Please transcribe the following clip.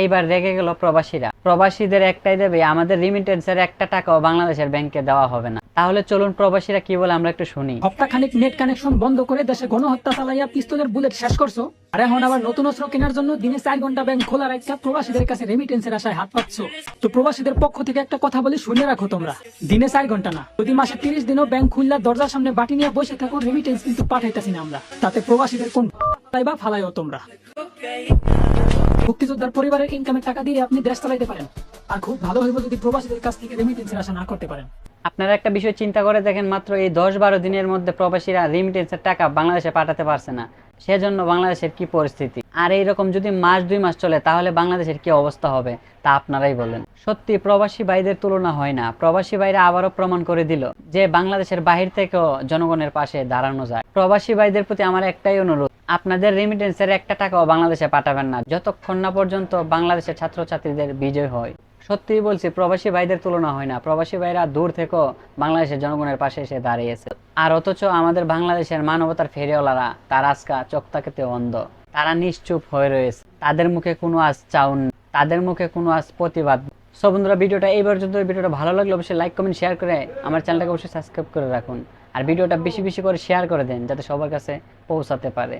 এইবার রেগে গেল প্রবাসীরা। প্রবাসীদের একটাই দাবি, আমাদের রিমিটেন্সের একটা টাকাও বাংলাদেশের ব্যাংকে দেওয়া হবে না। তাহলে চলুন প্রবাসীরা কি বলে আমরা একটু শুনি। সপ্তাহখানেক নেট কানেকশন বন্ধ করে দেশে গণহত্যা চালাইয়া পিস্তলের বুলেট শেষ করছো, আর এখন আবার নতুন অস্ত্র কেনার জন্য দিনে 4 ঘন্টা ব্যাংক খোলা রাখা প্রবাসীদের কাছে রেমিটেন্সের আশায় হাত পাচ্ছ। তো প্রবাসীদের পক্ষ থেকে একটা কথা বলি, শুনে রাখো, তোমরা দিনে 4 ঘন্টা না, যদি মাসে 30 দিনও ব্যাংক খুললা দরজার সামনে বাটি নিয়ে বসে থাকো, রেমিটেন্স কিন্তু পাঠাইতাছি না আমরা। তাতে প্রবাসীদের কোন বা ফালাইও তোমরা। মুক্তিযোদ্ধার পরিবারের ইনকামের টাকা দিয়ে আপনি দেশ চালাইতে পারেন, আর খুব ভালো হইব যদি প্রবাসীদের কাছ থেকে রেমিটেন্সের আশা না করতে পারেন। আপনারা একটা বিষয় চিন্তা করে দেখেন, মাত্র এই 10-12 দিনের মধ্যে প্রবাসীরা রিমিটেন্সের টাকা বাংলাদেশে পাঠাতে পারছে না। সেজন্য বাংলাদেশের কি পরিস্থিতি। আর এইরকম যদি মাস 2 মাস চলে তাহলে বাংলাদেশের কি অবস্থা হবে তা আপনারাই বলেন। সত্যি প্রবাসী ভাইদের তুলনা হয় না। প্রবাসী ভাইরা আবারও প্রমাণ করে দিল যে বাংলাদেশের বাহির থেকেও জনগণের পাশে দাঁড়ানো যায়। প্রবাসী ভাইদের প্রতি আমার একটাই অনুরোধ, আপনাদের রেমিটেন্সের একটা টাকাও বাংলাদেশে পাঠাবেন না যতক্ষণ না পর্যন্ত বাংলাদেশের ছাত্রছাত্রীদের বিজয় হয়। সত্যিই বলছি, প্রবাসী ভাইদের তুলনা হয় না। প্রবাসী ভাইরা দূর থেকেও বাংলাদেশের জনগণের পাশে এসে দাঁড়িয়েছে। আর অথচ আমাদের বাংলাদেশের মানবতার ফেরিওয়ালারা তার আজকা চোখ তাকাতে অন্ধ। তারা নিশ্চুপ হয়ে রয়েছে। তাদের মুখে কোনো আজ চাউন, তাদের মুখে কোনো আজ প্রতিবাদ। সো বন্ধুরা, ভিডিওটা এই পর্যন্ত। ভিডিওটা ভালো লাগলে অবশ্যই লাইক কমেন্ট শেয়ার করে আমার চ্যানেলটাকে অবশ্যই সাবস্ক্রাইব করে রাখুন। আর ভিডিওটা বেশি বেশি করে শেয়ার করে দেন যাতে সবার কাছে পৌঁছাতে পারে।